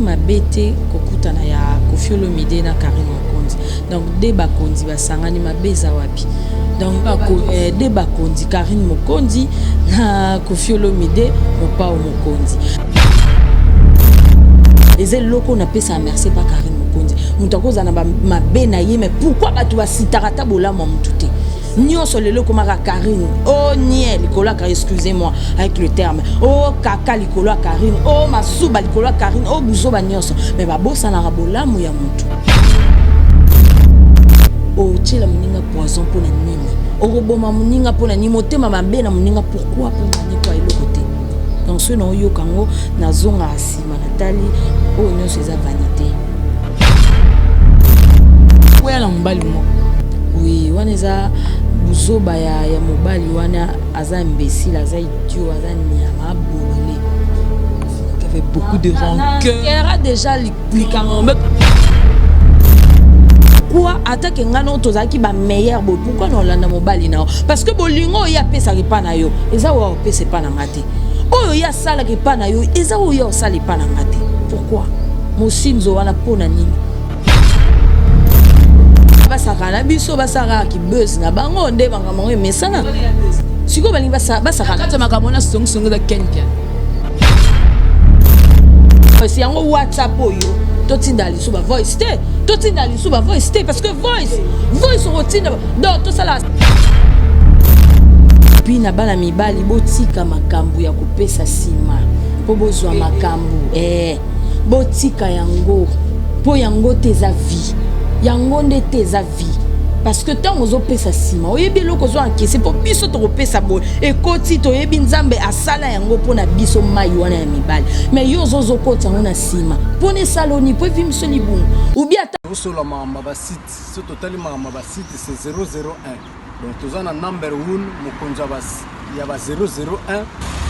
mabete kokutana ya Koffi Olomide na Karine Mokonzi. Donc de bakonzi basangani mabeza wapi. Donc de bakonzi Karine Mokonzi na Koffi Olomide Mopao Mokonzi. Eze loko na pesa merci pas Karine Mokonzi. Mutakoza na mabena ye mais pourquoi batu basitarata bolamo mutute. Nyonso lelo komaka Karine. Oh niel likola Karine, excusez-moi avec le terme. Oh kaka likola Karine. Oh masuba likola Karine. Oh buzoba nyonso. Mais babosa na rabolamu ya mutu. Oh tchela muninga poison pour la nini. Oh roboma muninga pour la nini. Motema mabena muninga pourquoi pour nani kwa ilo kote. Donc ce non yo kango na zonga asima Nathalie. Oh nyonso eza vanité. Ouais la mbali mo. Oui, waneza buzoba ya mobali wana aza imbécile, aza idiot, aza nyama bololé. Il avait beaucoup de rancœur. Il era déjà likambo. Quoi attaque ngano tozaki ba meilleur bo pourquoi non landa mobali nao parce que bolingo ya pesa ripa na yo eza wa pesa pa na ngate oyo ya sala ripa na yo eza oyo sala pa na ngate pourquoi mosinzo wana pona nini basakana biso basaka ki buzz na bango nde bangamongo mesana siko balingi basakana kata makamona songo da kenken parce yango WhatsApp oyo totinda lisuba voice te totinda lisuba voice te parce que voice rotina donc to sala pina bana mibali botika makambu ya kopesa sima po bozwa makambu botika yango po yango teza vie yango nde teza vie parce que tant ozo pesa sima oyebi loko zo encaisser pour biso to pesa bo ekoti to yebi nzambe asala yango pona biso mai wana ya mibali mais yo zo kota ngona sima pone saloni po vi msoni bungu ou bien sur la mama ba site ce total mama ba site c'est 001 donc tozana number 1 mokonza bas ya ba 001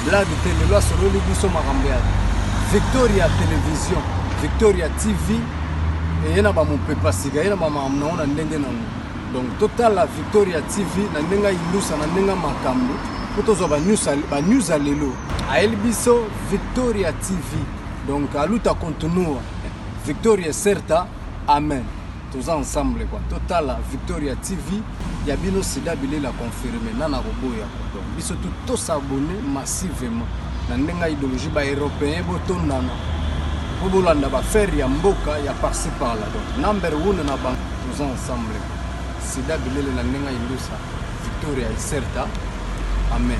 blague télé lo solo li biso makambe ya Victoria Télévision Victoria TV et yana ba mon pepa siga yana ba mama naona ndenge nango. Donc total la Victoria TV na ndenga ilusa na ndenga makambo potozo ba news alelo a elbiso Victoria TV donc aluta continua Victoria certa amen tous ensemble quoi total la Victoria TV ya bino sida bile la confirmer nana roboya donc biso tout s'abonner massivement na ndenga idéologie ba européen botondana bobolanda ba faire ya mboka ya par-ci par là donc number 1 na ba tous ensemble Victoria certa. Amen.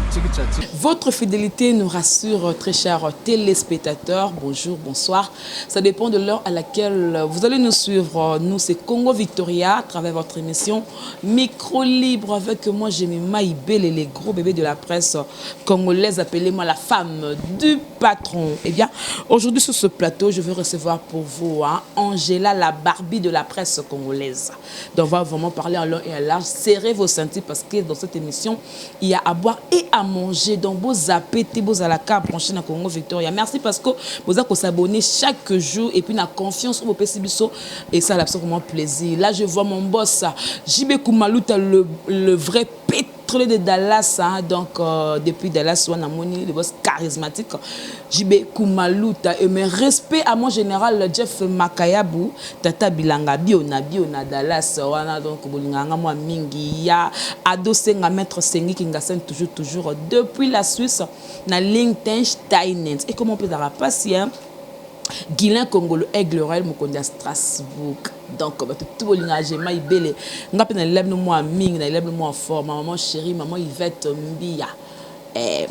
Votre fidélité nous rassure, très chers téléspectateurs. Bonjour, bonsoir. Ça dépend de l'heure à laquelle vous allez nous suivre. Nous, c'est Congo Victoria, à travers votre émission Micro Libre. Avec moi, j'ai mes Maïbel et les gros bébés de la presse congolaise. Appelez-moi la femme du patron. Eh bien, aujourd'hui, sur ce plateau, je vais recevoir pour vous Angela, la Barbie de la presse congolaise. Donc, on va vraiment parler en long et en large. Serrez vos ceintures parce que dans cette émission, il y a à boire et à manger. Donc, vous zappez, vous à la carte branchée dans Congo Victoria. Merci parce que vous avez s'abonner chaque jour et puis la confiance au PCBiso et ça, absolument plaisir. Là, je vois mon boss, JB Koumalouta, le vrai pétrole de Dallas. Hein, donc, depuis Dallas, on a moni, le boss charismatique, JB Koumalouta. Et mes respects à mon général Jeff Makayabou, Tata Bilanga, Biona Dallas. Wana donc, Bolinganga, moi, Mingi, ya Ado Senga, Maître Sengi, Kingasen, toujours, depuis la Suisse, na Liechtenstein. Et comment on peut dire patient? Guilain Congolo Aigle Royal Mokonda Strasbourg. Donc tout le monde j'ai maïbele ngapi na lève moi ming na lève moi fort maman chérie maman Yvette Mbia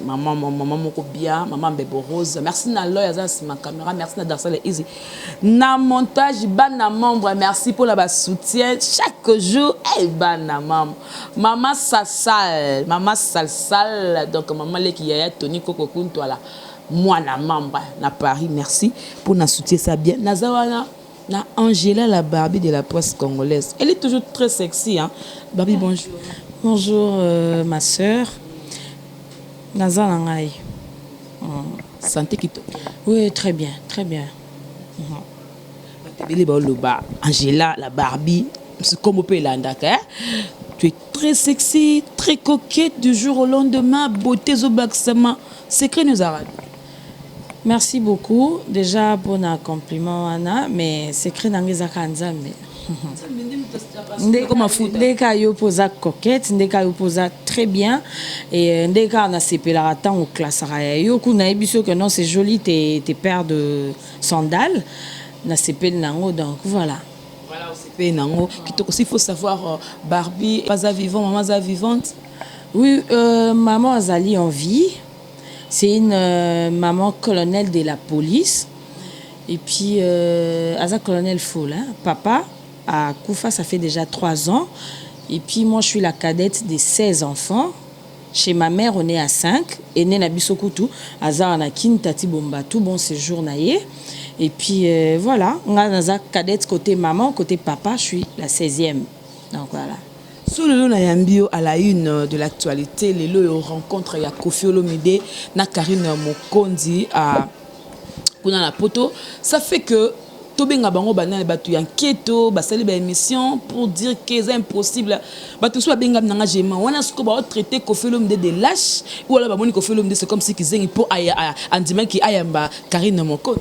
maman moko bien maman Bebo Rose merci na loya za ma caméra merci na Darsale Easy na montage bana membre merci pour la soutien chaque jour bana membre maman Salsal donc maman Leki Yaya Tony Koko Kunto là moi na membre na Paris merci pour na soutien ça bien nazawana na Angela, la Barbie de la presse congolaise. Elle est toujours très sexy, hein? Barbie, bonjour. Bonjour, ma sœur. Nazalangai. Santé qui te... Oui, très bien, très bien. Angela, la Barbie, c'est comme on peut l'andaka. Tu es très sexy, très coquette du jour au lendemain, beauté au baxama. Secret nous a ravi. Merci beaucoup déjà pour un compliment Anna, mais secret n'angeza kanzambe. Ndeka yo posa coquette, ndeka yo posa très bien et ndeka na sepela tant au classera yo kuna ebiso que non c'est joli tes paires de sandales na sepel nango donc voilà. Voilà, c'est nango qui aussi faut savoir Barbie pas à vivant, maman à vivante. Oui, maman Azali en vie. C'est une maman colonel de la police. Et puis, Aza colonel Foul. Hein. Papa, à Koufa, ça fait déjà 3 ans. Et puis, moi, je suis la cadette des 16 enfants. Chez ma mère, on est à 5. Et né na Bisokutu. Aza Anakin, Tati Bomba, tout bon séjour naïe. Et puis, voilà. On a Aza cadette côté maman, côté papa, je suis la 16e. Donc, voilà. Sur le lot Nayambio à la une de l'actualité, les lots rencontre ya Koffi Olomide na Karine Mokondi à kuna la poto, ça fait que tobenga bango banana batu yanketo basali ba émission pour dire que c'est impossible batu so benga nanga jema wana suko ba traiter Koffi Olomide de lâche ou alors ba moni Koffi Olomide c'est comme si kizengi pour aya andima ki ayamba Karine Mokondi.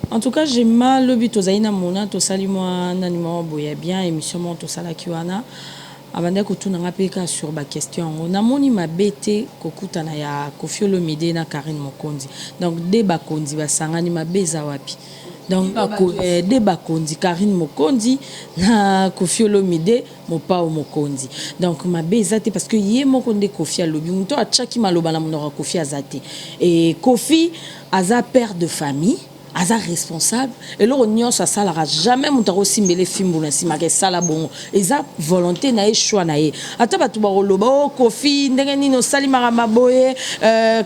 En tout cas, j'ai mal le but aux aïna mona to sali moi nanimo boya bien émission mon to sala kiwana. Abanda kutuna ngapeka sur ba question on a moni mabete kokuta na ya Koffi Olomide na Karine Mokondi donc débat kondi basangani mabeza wapi donc débat kondi Karine Mokondi na Koffi Olomide mopa o Mokondi donc mabeza te parce que yé Mokondi Koffi alobi muto a chaki maloba na monora Koffi azate et Koffi aza père de famille Aza responsable et là on ça salara jamais montaro simbele fimbo na simake sala bongo eza volonté na choix na ye ata batu ba loba Koffi ndenge nino sali marama boye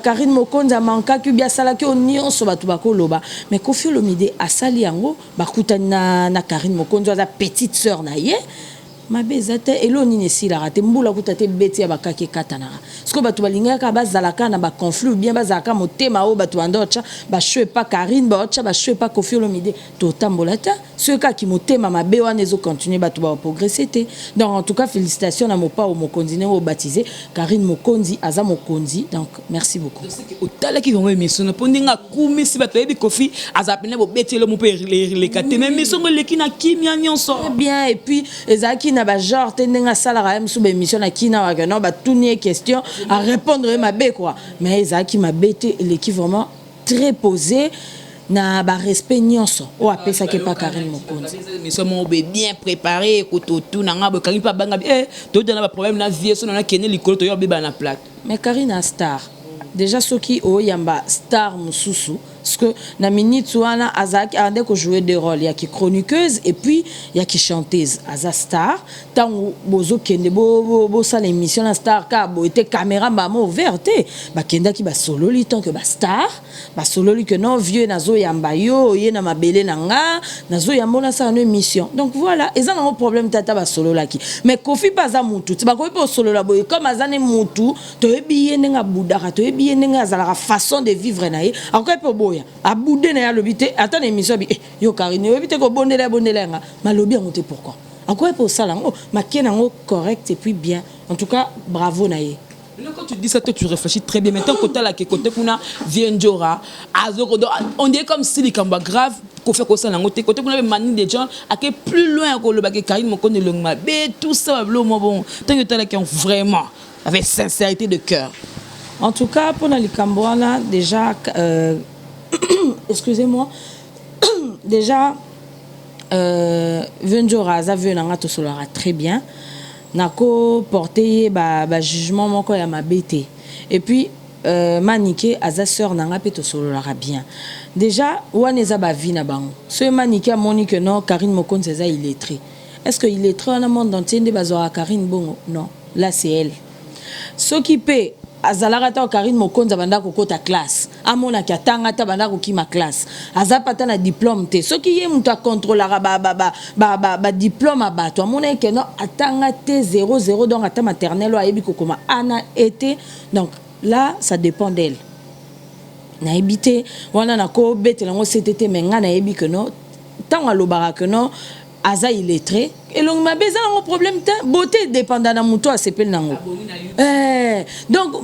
Karine Mokondi manka ku bia sala ke on so batu ba ko loba mais Koffi Olomide asali yango bakuta na Karine Mokondi aza petite sœur na ye mabezate eloni nesi la rate mbula kutate beti ya bakake katanara sko batu balingaka bazalaka na ba conflit bien bazalaka motema o batu andocha ba chwe pa Karine ba ocha ba chwe pa Koffi Olomide to tambolata ce ka ki motema mabe wana ezo continuer batu ba progresser te donc en tout cas félicitations na mopa o Mokondi ne o baptisé Karine Mokondi aza Mokondi donc merci beaucoup au tala ki vont émission na pondinga kumi si batu ebi Koffi aza pene bo beti le mo pe le kate même mission le kina kimia nyonso bien et puis ezaki ba genre tendenga salara m sous émission na kina wa no ba tourner question à répondre ma bé quoi mais ezaki ma bête l'équipe vraiment très posé na ba respect nyonso o apesa ke pa Karine Mokondi mission mo bien préparé ko to tout na ngabo kangi pa banga to na ba problème na vie so na kene likolo to yo beba na plate mais Karine a star déjà soki o yamba star mususu parce que na minute wana azaki ande ko jouer des rôles ya ki chroniqueuse et puis ya ki chanteuse aza star tant bozo kende bo ça l'émission la star ka bo était caméra ba mo ouverte ba kenda ki ba solo li tant que ba star ba solo li que non vieux nazo yamba yo ye na mabele nanga nazo yamba ça une émission donc voilà ils ont un problème tata ba solo la ki mais Koffi pas za mutu ba ko po solo la boy comme azane mutu to ebiye nga budaka to ebiye nga azala façon de vivre na ye encore po a boudé na lobité attends émission bi yo Karine yo bité ko bondela nga malobi ngote pourquoi encore pour ça là makena ngo correct et puis bien en tout cas bravo na ye. Quand tu dis ça tu réfléchis très bien maintenant côté là côté kuna Vienjora on dirait comme si les combats grave qu'on fait comme ça côté kuna manie des gens à que plus loin que le baguette Karine Mokondi le mais tout ça bon tant que tu là qui ont vraiment avec sincérité de cœur. En tout cas pour les Cambouana déjà excusez-moi déjà Venjora a vu nanga to solara très bien nako porter ba jugement moko ya mabete et puis Manike aza sœur nanga pe to solara bien déjà waneza ba vie na bango ce Manike a moni que non Karine Mokondi c'est ça illettré est-ce que illettré dans le monde entier de bazora Karine bongo non là c'est elle ce qui peut azalaka Karine Mokondi banda kokota classe amona ki atanga ta banda kokima classe azapata na diplôme te soki ye muta contrôlera ba diplôme abato amona ke no atanga te 00 donc ata maternelle ayebi kokoma ana été donc là ça dépend d'elle na ebité wana na ko betela ngo CTT menga na yebi que no tant alobara que no aza illettré elongi mabe eza nango problème te beauté dépendant na moto asepeli nango donc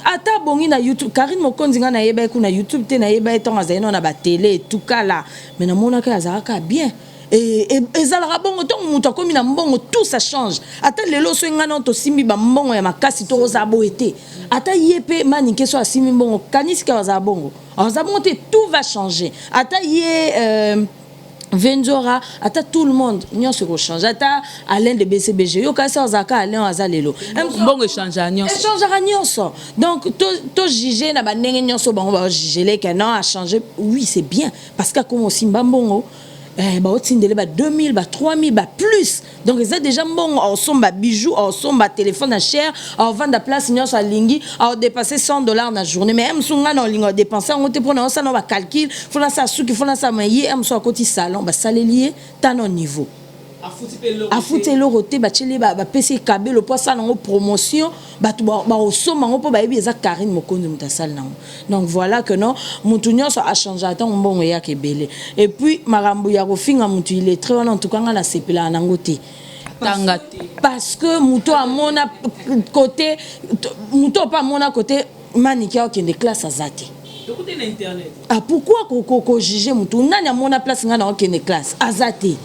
ata bongi na YouTube Karine Mokonzi nga nayeba ku na YouTube te nayeba etonga azali na ba télé tout cas là mais na mona ka azalaka bien et ezalaka bongo to moto akomi na mbongo tout ça change ata lelo so nga na to simbi ba mbongo ya makasi to za boete ata yepe manike so asimi mbongo kanisi ka za bongo te tout va changer ata ye Venzora, ata tout le monde, n'y a ce qu'on change. Ata Alain de BCBG, yo kasa ozaka Alain azalelo. Bon échange à Nyonso. Échange à Nyonso. Donc to juger na ba ndenge Nyonso bango ba juger les que non a changé. Oui, c'est bien parce que comme aussi mbambongo ba otindele ba 2000 ba 3000 ba plus. Donc ils ont déjà mbongo au son ba bijoux, au son ba téléphone à cher, au vendre place Nyonso à lingi, au dépasser $100 na journée. Mais m'sunga na lingo dépenser on te prendre ça na ba calcul, faut na ça souki, faut na ça maye, m'so à côté salon, ba salelier tan au niveau. A fouté l'oroté ba cheli ba PC KB le poids ça nango promotion ba au son mango po ba yebi eza Karine Mokonzi mutasal nango. Donc voilà que non mutu Nyonso a changé ata mbongo ya kebele. Et puis marambo ya kofinga mutu il est très en tout cas na sepela nango te. Parce que muto a mon côté muto pas mon côté manikia qui est classe azate. Ah pourquoi ko juger mutu nani a mon place nga na qui est classe azate.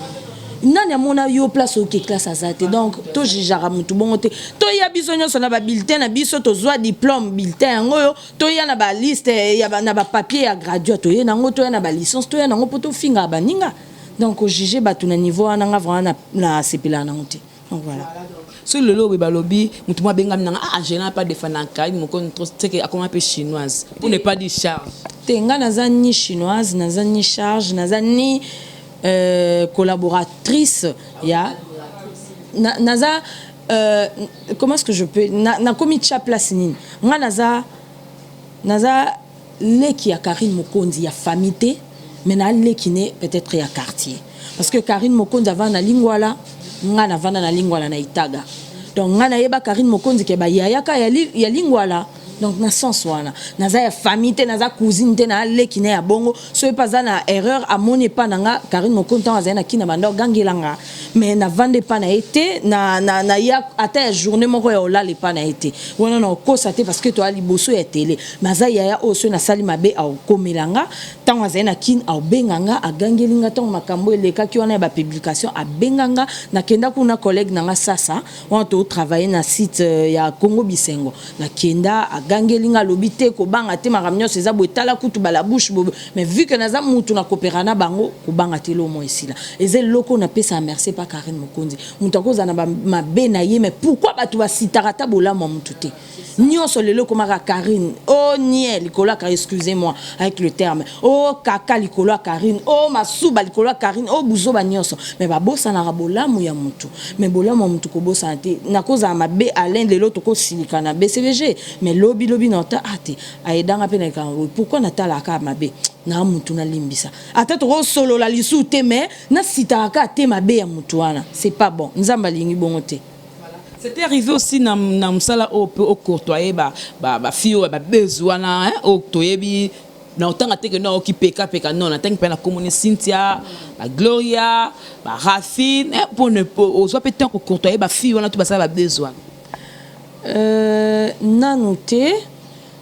Nani a mon yo place au classe azate. Donc to jijara mutu bongo te. To ya biso Nyonso na ba bulletin na biso to zwa diplôme bulletin ngoyo to ya na ba liste ya na ba papier ya graduate to ya nango to ya na ba licence to ya nango poto finga baninga. Donc au juger batu na niveau ananga vraiment na sepela na monter. Donc voilà. Sur le lobby balobi mutu mo benga nanga je n'ai pas défendre Karine Mokonzi trop c'est que comment peu chinoise pour ne pas dire charge. Tenga naza ni chinoise naza ni charge naza ni collaboratrice ya naza comment est-ce que je peux na komi cha place nini nga naza leki ya Karine Mokonzi ya famille mais na leki ne peut-être ya quartier parce que Karine Mokonzi avant na lingwala nga na vanda na lingwala na Itaga donc nga na yeba Karine Mokonzi ke ba yaka ya lingwala. Donc na sens wana naza ya famille te naza cousine te na leki ne ya bongo so pas na erreur à mon pas nanga Karine Mokonzi aza na kina bando gangelanga mais na vande pas na été na ya ata journée moko ya ola le pas na été wana na kosate parce que to ali boso ya télé naza ya oso na sali mabe a komelanga tant aza na kin a benganga a gangelinga tant makambo eleka ki wana ba publication a benganga na kenda kuna collègue nanga sasa on to travailler na site ya Congo Bisengo na kenda gangelinga lobité ko banga te makamnyo seza botala kutu bala bouche mais vu que naza mutu na coopérana bango ko banga te lo mo ici là et loko na pesa merci pas Karine Mokonzi mutu akoza na ma bena ye mais pourquoi batu ba sitarata bola mo mutu te Nyonso lelo ko maka Karine oh niel likolo ka excusez-moi avec le terme oh kaka likolo Karine oh masuba likolo Karine oh buzo ba Nyonso mais ba bosa na bola mu ya mutu mais bola mo mutu ko bosa te na koza mabe Alain lelo to ko silika na BCVG mais lobi nota ate aidanga pena kango pourquoi natala ka mabe na mutu na limbisa ata to solo la lisu te mais na sitaka te mabe ya mutu wana c'est pas bon nzamba lingi bongo te. C'était arrivé aussi na musala au courtoyer ba fio ba besoin na au toyebi na otanga te que no ki peka non na tangi pe na commune Cynthia ba Gloria ba Rafine pour ne au soit peut-être au courtoyer ba fio na tout ba ça ba besoin nanoté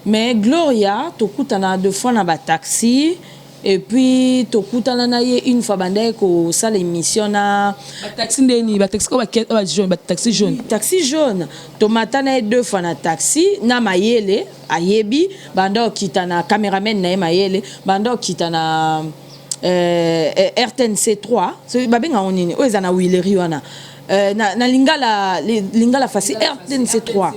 mais Gloria tokutana deux fois na ba taxi et puis tokutana na ye une fois bande ko sala émission na ba taxi ndeni ba taxi ko ba jaune ba taxi jaune tomatana deux fois na taxi na mayele ayebi bande okitana cameraman na mayele bande okitana RTNC 3 so babenga onini o ezana wileri wana na lingala fasi RTNC 3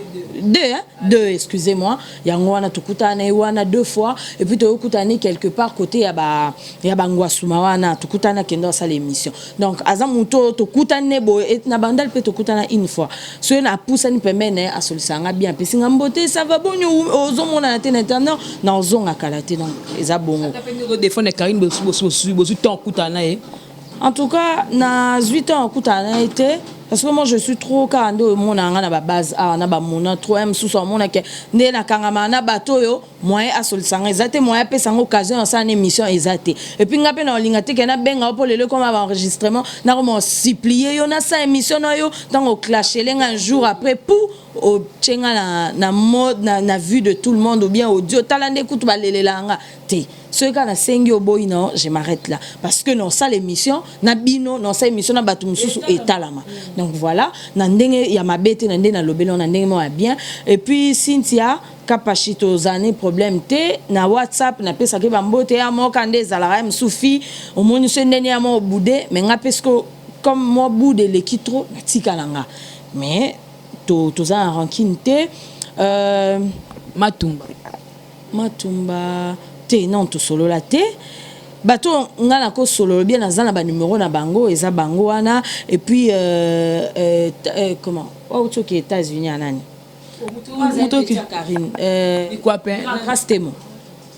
deux excusez-moi yango wana tukutana wana deux fois et puis tukutana quelque part côté ya bangwasuma wana tukutana kendo sa l'émission donc azamuto tukutana bo et na bandal pe tukutana une fois so na poussa ni pemene a solisanga bien pe singa mbote ça va bonyo ozomona na tena internet na ozonga kalate donc eza bongo défendre Karine bosu tant kutana en tout cas na 8 ans kutana été parce que moi je suis trop kando mon anga na ba base na ba mona trop même sous son mona que ne na kangama na bato yo moyen asolisanga ezate moyen pesa ngo occasion ça une émission ezate et puis ngape na olinga te na benga pour le comme enregistrement na comment supplier yo na sa émission na yo tant au clasher un jour après pour au tchenga na mode na vue de tout le monde ou bien audio talande kutu balelelanga te ce cas na sengi oboy non je m'arrête là parce que non ça l'émission na bino non ça émission na batu mususu etalama donc voilà na ndenge ya mabete na ndenge na lobelo na ndenge mo bien et puis Cynthia kapachito zane problème te na WhatsApp na pesa ke bambote ya mo kande zala msufi au moni se ndeni ya mo boudé mais nga pesko comme moi boudé le kitro na tikalanga mais tous en rancune te Matumba te non to solo la te bato ngana ko solo bien na ba numéro na bango eza bango wana et puis comment auto qui États-Unis anani auto qui Karine quoi pen grâce temo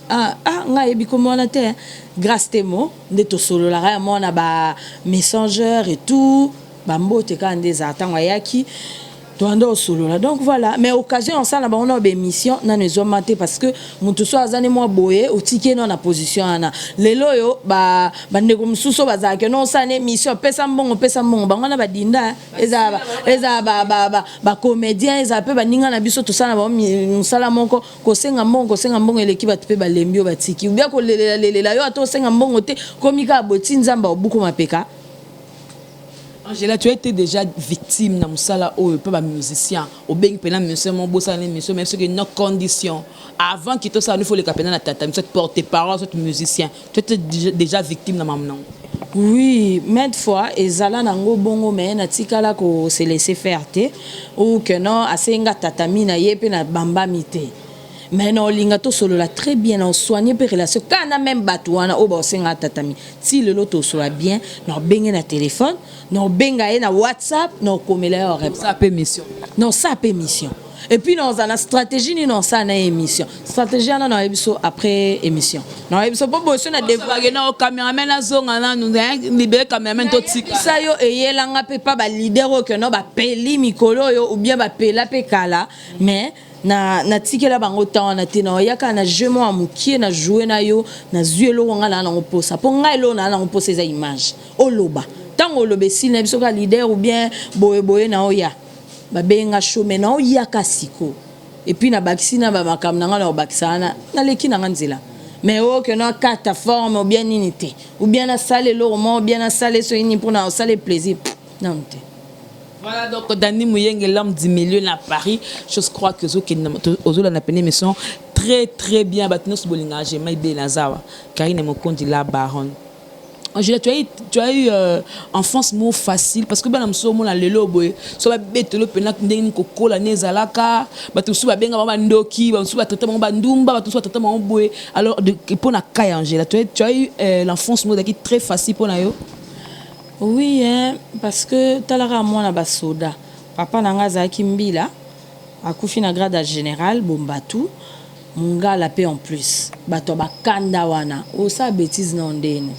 nga yebi ko mona te grâce temo de to solo la mona ba messenger et tout bambo te ka ndeza atangwa yaki donc voilà mais occasion ça là on a une mission na nezo maté parce que mutu so azane moi boye otike na position ana lelo yo ba ndeko mususo bazake non ça une mission pesa mbongo bango na badinda eza ba comédien eza pe baninga na biso to sana ba musala moko ko senga mbongo eleki ba pe ba lembio batiki ou bien ko lela yo ato senga mbongo te komika boti nzamba obuko mapeka. Angela, tu as été déjà victime dans musala ou pas musicien au bien que musicien mon boss mais ce que nos conditions avant qu'il te ça nous faut les capena na tata cette porte-parole cette musicien tu étais déjà victime dans maman. Oui, maintes fois ezala nango bongo mais na tikala ko se laisser faire te ou que non asenga tatami na yepe na bamba mité. Mais non linga to solo la très bien on soigner per relation quand même batouana au bosenga tatami si le loto soit bien non benga na téléphone non benga na WhatsApp non comme là ça peut mission non ça peut mission et puis non ça na stratégie ni non ça na émission stratégie na na ebiso après émission non ebiso bo boso na dévoiler na cameraman na zonga na nous libérer cameraman to tika ça yo eyelanga pe pa ba leader o que non ba peli mikolo yo ou bien ba pela pe kala mais na tikela bango temps na te na yaka na jeu mo amukie na jouer na yo na zuelo nga na ngoposa po nga elo na ngoposa za image oloba tango lobe si na biso ka leader ou bien boye na oya ba benga show mais na oya kasiko et puis na bakisina ba makam na nga na bakisana na leki na nzela mais o que na carte forme ou bien unité ou bien na salle lo ou bien na salle so ini pour na salle plaisir non te. Voilà donc Dani Mouyeng l'homme du milieu à Paris. Je crois que Ozo l'a appelé mais sont très très bien battus sur Bolinga. J'ai mal bien Nazawa. Karine Mokondi la baronne. Angela, tu as eu enfance mot facile parce que ben am so mo na lelo boy. So ba betelo pena ndeni koko la nezalaka. Batu su ba benga ba ndoki, ba su ba traiter ba ndumba, batu su traiter ba boy. Alors pour na Kaya Angela, tu as eu l'enfance mot qui très facile pour na yo. Oui, hein, parce que talara moi na basoda. Papa nanga zaki mbila. Akufi na grade général bombatu. Munga la paix en plus. Bato bakanda wana. O sa bêtise na ndeni.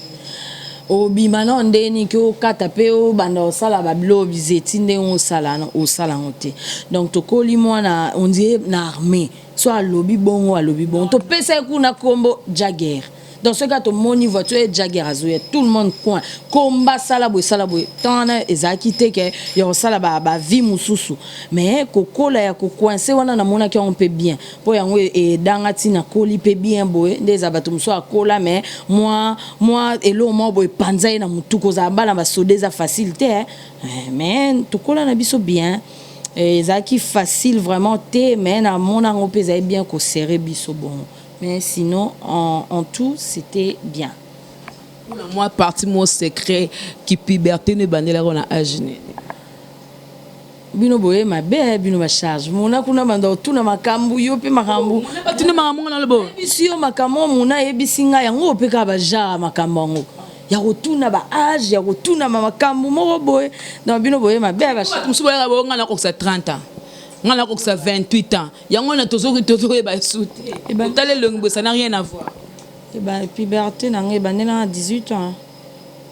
O bimana ndeni ki o kata pe o banda o sala ba blo bizeti nde o sala ngote. Donc to koli moi na on dit na armée. Soit lobby bon ou lobby bon. To pesa kuna kombo Jagger. Dans ce cas, tout le monde voiture est Jagger, tout le monde coin. Combat salaboué. Tant ezaki te que yo sala ba vie mususu. Mais koko la ya coincé wana na mona ki on peut bien. Po yango e dangati na koli pe bien boy. Des abatum so akola mais moi elo mo boy panzai na mutuko za bala ba sodeza facilité. Mais to kola na biso bien. Ezaki facile vraiment te mais na mona ngo pe bien ko serrer biso bon. Mais sinon, en tout, c'était bien. Moi, parti mon secret qui puberté ne bandela on a agné. Bino boye ma be bino ba charge. Mona kuna banda tout na makambu yo pe makambu. Tu ne makambu na lebo. Bisi yo makambu mona yebisinga yango pe ka ba jara makambu ngo. Ya rotuna ba âge, ya rotuna makambu mo boye. Donc bino boye ma be ba charge. Musuboya ba ngana ko 30 ans. Ngana ko 28 ans. Yango na tozo ba souté. Et ben tale longo ça n'a rien à voir. Et ben puberté na ngé banela 18 ans.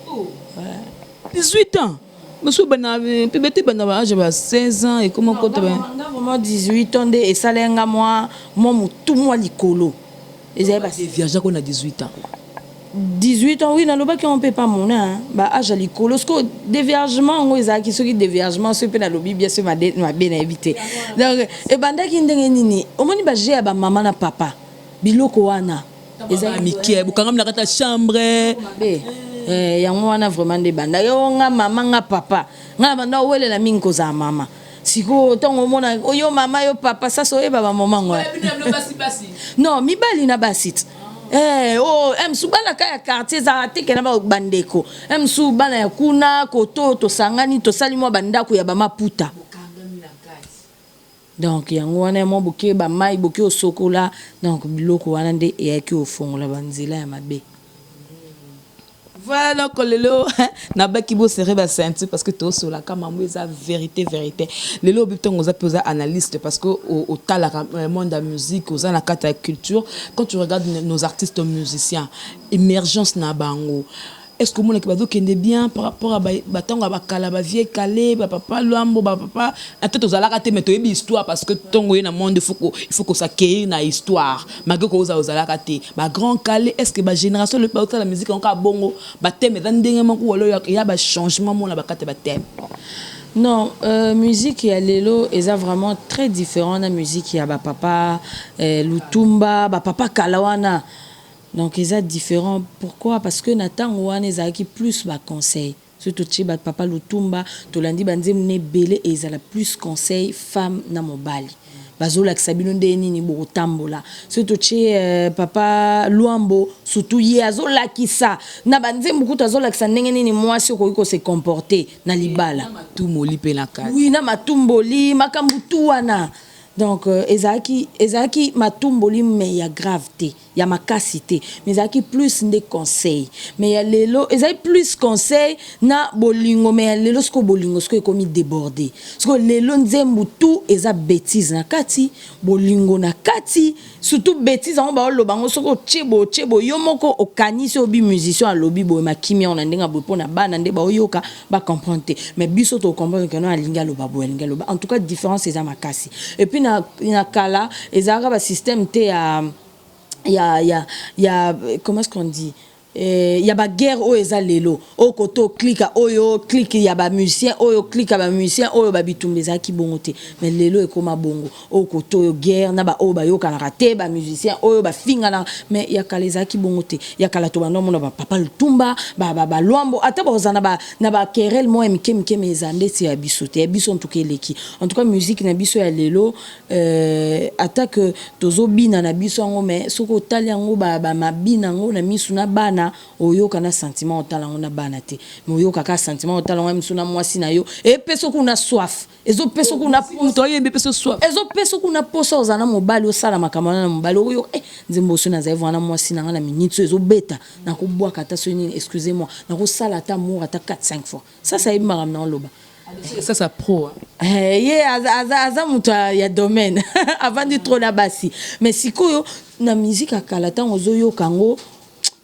Oh. Ouais. 18 ans. Monsieur Bébé Banaba, j'avais 16 ans et comment compte vraiment 18 ans et ça lenga moi tout moi likolo. Et j'ai des vierges qu'on a 18 ans. 18 ans oui na loba qui on peut pas mon ba âge likolo parce que déviergement on eza qui soki déviergement ce peut na lobi bien sûr ma bien éviter. Donc et banda ki ndenge nini omoni ba j'ai ba maman na papa biloko wana eza mikie bukanga na kata chambre yango wana vraiment de banda yo nga mama nga papa nga banda wele la mingi koza mama siko tongo mona oyo mama yo papa ça so eba ba mama ngwa non mibali na basit msubana kaya quartier za teke na ba bandeko msubana ya kuna koto to sangani to sali mwa bandako ya ba maputa donc yango wana mo boke ba mai boke osokola donc biloko wana nde eyaki ofongola banzela ya mabe. Voilà donc lelo na baki bo serrer ba ceinture parce que to sur la kamambo eza vérité lelo biton oza poser analyste parce que au tala monde de la musique oza na kata culture quand tu regardes nos artistes musiciens émergence na bango. Est-ce que mon équipe est bien par rapport à batango à kala vie calé papa luambo papa attends aux alaka te mais to histoire parce que tongo na monde il faut que ça crée une histoire malgré que aux alaka te ba grand calé est-ce que ba génération le pas la musique encore bongo ba thème dans ndenge moko il y a ba changement mon na ba kate ba thème. Non, musique ya lelo est vraiment très différent de la musique ya ba papa lutumba ba papa kalawana. Donc ils sont différents. Pourquoi? Parce que Nathan Ouane est qui plus bas conseil. Surtout Chiba papa Lutumba, Tolandi Banze mne belé et ils ont plus conseil femme na mobali. Bazola Sabino Deni ni Botambola. Surtout papa Luambo, surtout Yazola Kisa. Na Banze Mukuta Zola Xanenge ni moi si ko se comporter na libala. Matumoli pe la case. Oui, na matumboli, makambutuana. Donc, Ezaki matumboli, mais il y a gravité, il y a makasité, mais Ezaki plus de conseils. Mais il y a lelo, Ezaki plus conseils na bolingo, mais il y a lelo ce que bolingo, ce que comme débordé. Parce que lelo nzembu tout, Eza bêtise na kati, bolingo na kati, surtout bêtise, on va le bango, ce que chebo, yomoko okani se obi musicien à lobby bo makimi on ndenga bo pona ba nande ba oyoka ba comprendre. Mais biso to comprendre que non alinga lo babo alinga lo. En tout cas différence Eza makasi. Et puis na kala ezaka ba système te ya comment est-ce qu'on dit il y a ba guerre o eza lelo o koto clique oyo clique ya ba musicien oyo clique ba musicien oyo ba bitumbeza ki bongote mais lelo e koma bongo o koto guerre na ba o ba yo kana raté ba musicien oyo ba finga na mais ya kaleza ki bongote ya kala to bando mona ba papa lutumba ba luambo ata ba zana ba na ba querelle mo mike mezande si ya bisote ya biso ntuke leki en tout cas musique na biso ya lelo ata que tozo bina na biso ngo mais soko tali ngo ba mabina ngo na misu na bana oyoka na sentiment otala ngona bana te mais oyoka ka sentiment otala ngona msuna mwasi na yo e peso kuna soif ezo peso kuna to yembe peso soif ezo peso kuna posa ozana mobali osala makamana na mobali oyo nzembo suna za evana mwasi na ngana minitso ezo beta na ko boa kata so nini excusez-moi na ko sala ta mour ata 4-5 fois ça yeba magam na loba ça pro aza mutu ya domaine avant de trop la basi mais sikoyo na musique akala ta ozoyoka ngo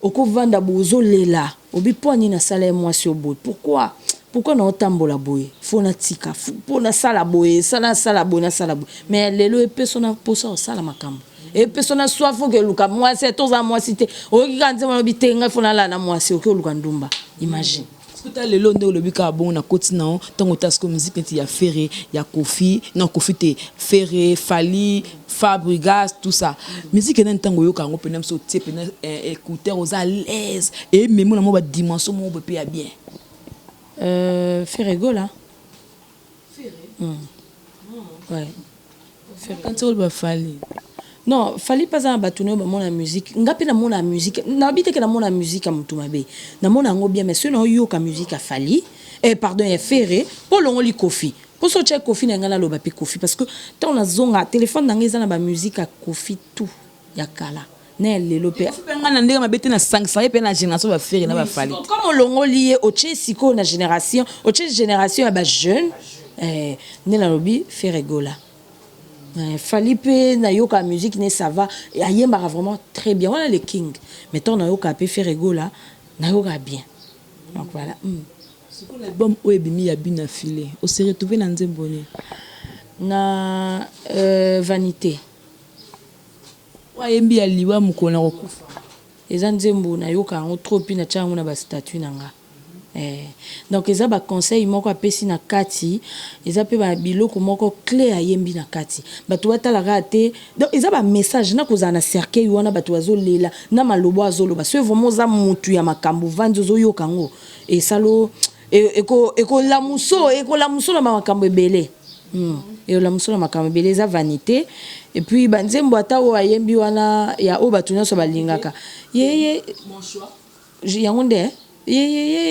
oko vanda bozo lela obi poani na sala moi sur boy pourquoi na otambola boy faut na tika pour na sala boy sala boy na sala boy mais lelo e persona posa sala makambo e persona soif que luka moi c'est toza moi cité o kikanze mo bitenga faut na la na moi c'est o ke luka ndumba imagine le long de l'obika bon na continent tant que tasco musique il y a Ferré il y a Kofi non Kofi te Ferré Fali Fabregas tout ça musique en tant que yo kango penem so tie penem écouteur aux à l'aise et même na mo ba dimension mo be bien Ferré Gola ouais Ferré quand tu va Fali non fallait pas en bâtonner mon musique ngapi na mon musique na habite que na mon musique à mutumabe na mon ngo bien mais selon yo ka musique a fali pardon est ferré pour l'on Kofi pour so check Kofi na ngala lo ba pe Kofi parce que tant na zonga téléphone na ngeza na ba musique a Kofi tout ya kala na lelo pe ngana ndenge mabete na 5 ça pe na génération ba ferré na ba fali comme l'on lié au chesiko na génération ya ba jeune ne la lobi ferré gola Falipe na yoka musique ne ça va et ayemba vraiment très bien voilà les king mais ton na yoka pe faire ego là na yoka bien donc voilà C'est quoi l'album Oebimi Yabina Filé? On s'est retrouvé dans Nzembone. Na vanité. Ouais, Mbi Aliwa Mukona Rokufa. Eza nzembo na yoka ngo trop na changu na ba statut nanga. Donc eza ba conseil moko apesi na kati, eza pe ba biloko moko clé ayembi na kati. Bato watala rate. Donc eza ba message na koza na cercueil wana bato azolela na malobo azoloba. So vraiment za mutu ya makambo vanzo zo yoka ngo. Et salo eko la muso na makambo ebele. Et la muso na makambo ebele eza vanité. Et puis banzembo ata o ayembi wana ya o bato nyonso balingaka. Ye Mon choix. yango nde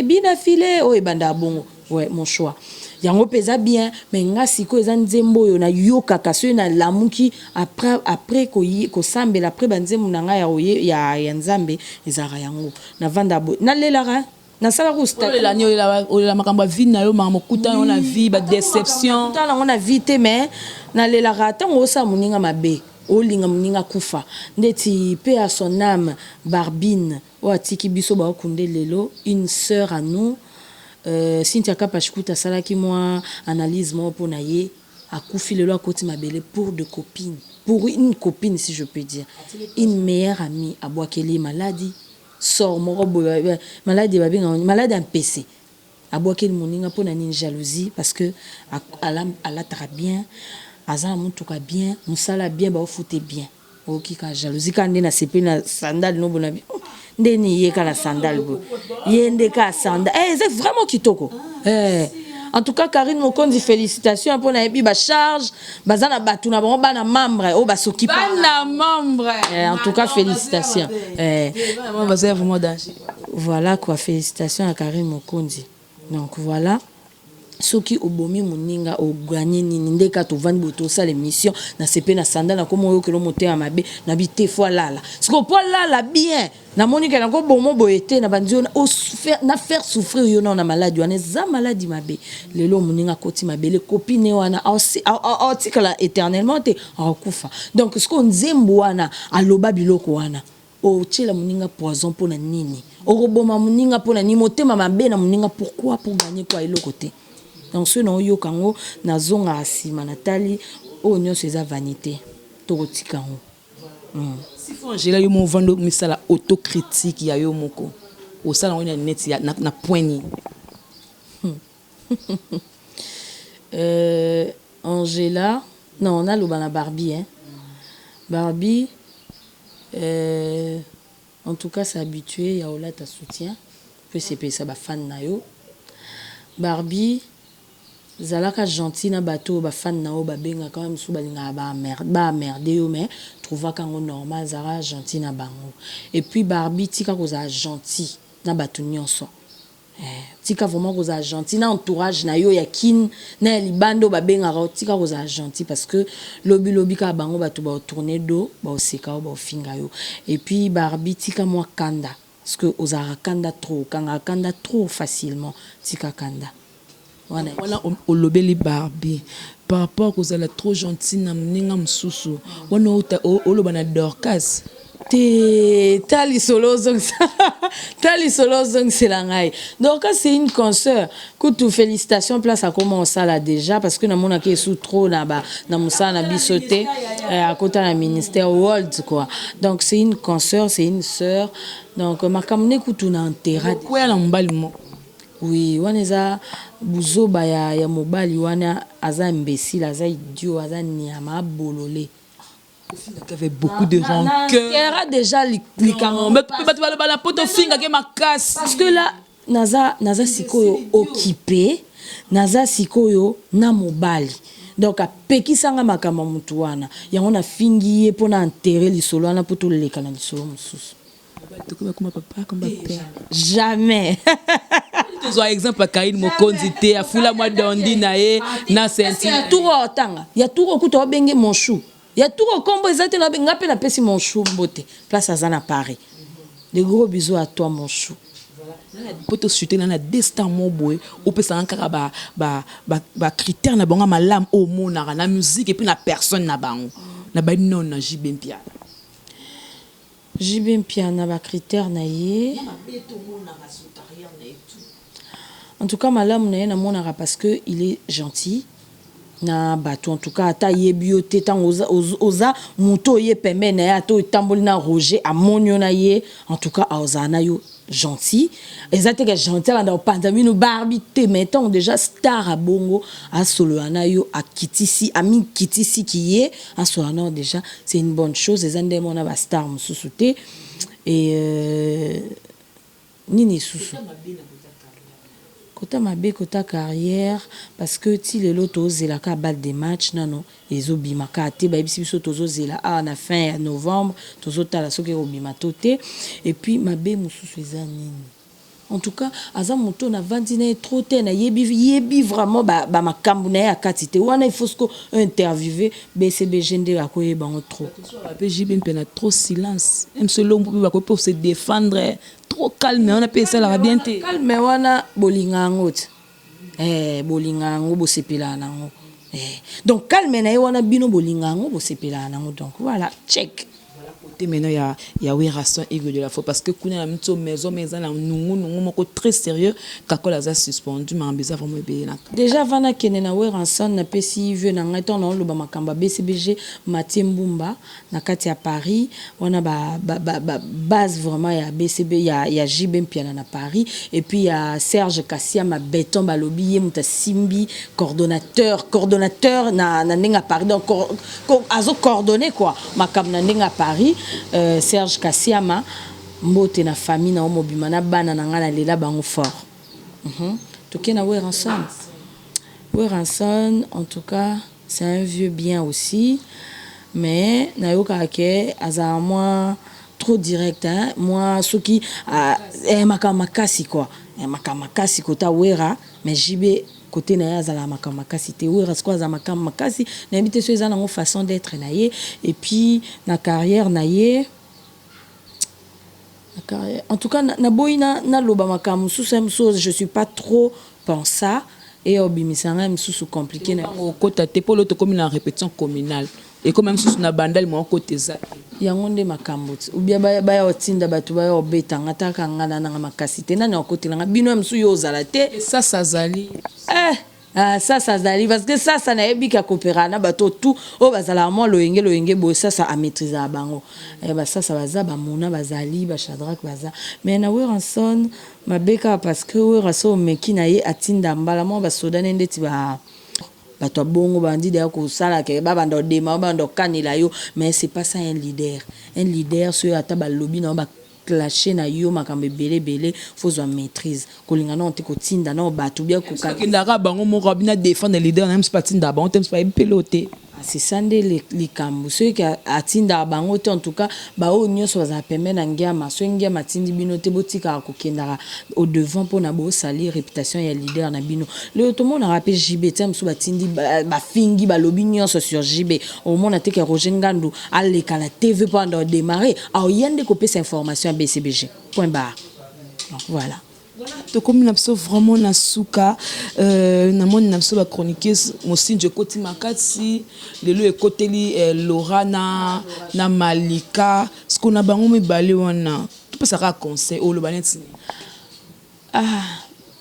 bina filé o ebanda bongo. Ouais, mon choix. Yango pesa bien mais nga siko eza nzembo yo na yoka kaso na lamuki après ko sambela après banzembo na nga ya nzambe ezara yango na vanda bo na lelara na sala rusta la makambo vie na yo mamokuta on a vie ba déception tala on a vite mais na lelara tango sa muninga mabe olinga muninga kufa ndeti pe à son âme Barbine o atiki biso ba okunde lelo une sœur à nous Cynthia Kapachikuta salaki moi analyse moi pour naye akufi lelo akoti mabele pour de copines pour une copine si je peux dire une meilleure amie abwakeli maladie sort moko maladie babinga maladie en PC abwakeli moninga pour na ni jalousie parce que ala très bien azala mutuka bien musala bien ba ofute bien okika jalousie kande na sepe na sandal no bona ndeni yeka na sandal bo yende ka sandal c'est vraiment kitoko en tout cas Karine Mokonzi félicitations pour na ebi ba charge bazana batu na bango bana membre o ba s'occupe bana membre en tout cas félicitations vraiment danger. Voilà quoi, félicitations à Karine Mokonzi. Donc voilà. Soki obomi muninga o gagné nini ndeka to vendre boto ça l'émission na sepe na sandal na komo yo kelo moté à mabe na bité fois lala ce qu'on peut lala bien na monika na ko bomo boyete na bandio na faire souffrir yo na maladie wana za maladie mabe lelo muninga koti mabe les copines wana article éternellement te akufa donc ce qu'on nzembo wana aloba biloko wana o tchela muninga poison pona nini o roboma muninga pona ni motema mabe na muninga pourquoi pour gagner quoi ilo côté. Donc ce non yo kango na zonga asima natali o nyonso eza vanité tokotika ngo. Si faut Angela yo mo vando misala autocritique ya yo moko. O sala ngoni net ya na point ni. Angela non on a le bana Barbie hein. Barbie en tout cas c'est habitué ya ola ta soutien peut c'est ça ba fan na yo. Barbie zalaka gentil na bateau ba fan na o ba benga quand même sou balinga ba merde yo mais trouva kango normal zara gentil na bango et puis Barbie tika koza gentil na bato nyonso tika vraiment koza gentil na entourage na yo ya kin na libando ba benga tika koza gentil parce que lobi ka bango bato ba tourner do ba oseka ba ofinga yo et puis Barbie tika moi kanda parce que ozara kanda trop facilement tika kanda. Voilà au lobeli Barbie par rapport aux elle trop gentil na mninga msusu wana o lobana Dorcas tali solo zong c'est la ngai donc c'est une consoeur que félicitations place à comment on ça là déjà parce que na mona ke sous trop na musa na bisoté à côté na ministère world quoi donc c'est une consoeur c'est une sœur donc makamne kutu na intérêt quoi la mbali mo. Oui, wana buzoba ya mobali wana aza imbécile, aza idiot, aza niama bololé. Il avait beaucoup de rancœur. Il a déjà likamo. Mais tu vas la poto finga ke makas. Parce que là naza sikoyo occupé, naza sikoyo na mobali. Donc a pekisanga makama mutu wana. Yango na fingi pour na enterrer lisolo wana poto leka na lisolo mususu. Comme papa, comme père. Jamais. Tu as exemple à Karine Mokonzi te, à Fula Mwadondi nae, na senti. Tout otanga. Il y a tout au couteau bengé mon chou. Il y a tout au combo exacté na benga pe na pesi mon chou mbote. Place à Zana Paris. Des gros bisous à toi mon chou. Voilà. Pour te chuter na destin mon boy, ou peut ça encore ba critère na bonga malam au mona na musique et puis na personne na bango. Na ba non na Jibempia. Jibempia na ba critère na ye. En tout cas, malamu na ye na monara parce que il est gentil. Na bato en tout cas ata yebiote tant oza muto ye pembe na ya to tamboli na Roger amonio na ye en tout cas ozana yo gentil ezate que gentil dans pandamino Barbie te mettons déjà star à bongo à solo anayo à kitisi ami kitisi qui est à solo déjà c'est une bonne chose ezande mona ba star mususu et nini susu Kota mabe kota carrière parce que ti le loto zela ka balle des matchs nano ezo bimaka te ba biso biso tozo zela a na fin novembre tozo tala soki obima tote et puis mabe mususu eza nini en tout cas aza moto na vandi na trop te na yebi vraiment ba makambu na ya katite wana il faut que interviewer BCBG nde ba koyeba trop PJB mpena trop silence même selon ba ko pour se défendre trop calme on a payé ça la bien te calme wana bolinga ngot bolinga ngo bo sepela nango donc calme na wana bino bolinga ngo bo sepela nango donc voilà check maintenant il y a Werason Aigle de la Foi parce que kuna na mito maison na nungu moko très sérieux kakola za suspendu mais ambisa vraiment bien déjà vana kene na Werason na pesi vieux na ngato na loba makamba BCBG Mathieu Mbumba na kati ya Paris wana base vraiment ya BCB ya JB Mpiana na Paris et puis il y a Serge Kassiama Béton balobi ye muta simbi coordonnateur na ndinga Paris donc azo coordonner quoi makam na ndinga Paris Serge Kassiama mbote na famille na omobima na bana na ngala lela bango fort toke na Werason en tout cas c'est un vieux bien aussi mais na yoka ke aza moi trop direct hein moi ce qui makamakasi quoi makamakasi kota wera mais jibe côté na yazala makamakasi te wera quoi za makamakasi na habite so ezana ngo façon d'être na ye et puis na carrière na ye en tout cas na boina na loba makamu sous je suis pas trop pensa et obimisanga msusu compliqué na kota te polo to comme une répétition communale et comme même sous na bandal mo côté ça yango nde makambo ou bien baya otinda batu baya obetanga taka ngana na makasi te nani okotelanga bino msu yo zala te ça zali ça zali parce que ça na ebika kopera na bato tout o bazala mo loyenge bo ça a maîtriser bango ça baza ba mona bazali ba Shadrack baza mais na Werason mabeka parce que Werason meki na ye atinda mbala mo ba soda nende ti ba bato bongo bandi de ko sala ke baba ndo dema baba ndo kanila yo mais c'est pas ça un leader sur ata ba lobby na ba clasher na yo makambe belé faut zo maîtrise kolinga na onte ko tinda na bato bia ko ka kindaka bango mo rabina défendre leader na même pas tinda bango tem pas piloter c'est ça les kambu ceux qui atinda bango te en tout cas ba o nyoso baza pembe na ngiama so ngiama tindi bino te botika ko kendara au devant pour na bo salir réputation ya leader na bino le tout monde rappelle JB tem so batindi ba fingi ba lobi nyoso sur JB au monde te que Roger Ngandu aller à la TV pendant démarrer a yende ko pesa information à BCBG point barre voilà to comme na biso vraiment na suka na moni na biso ba chroniqueuse mosinje koti makati lelo ekoteli Laura na Malika ce qu'on a bango mibale wana tu peux ça conseil o lo baneti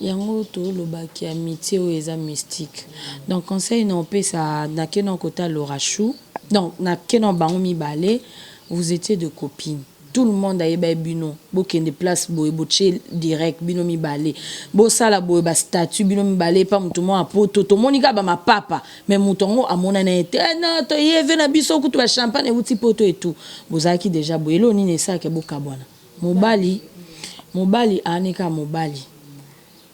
yango to lobaki amitié o eza mystique donc conseil non pe ça na kenon kota Laura Chou donc na kenon bango mibale vous étiez de copines. Tout le monde a eu bino bokende place boye boche direct bino mi balé bo sala boye ba statut bino mi balé pa mutu mo apoto to monika ba ma papa mais mutongo amona na ete non to yeve na biso kutu ba champagne uti poto et tout bozaki déjà boye lo nini ça ke boka bwana mobali anika mobali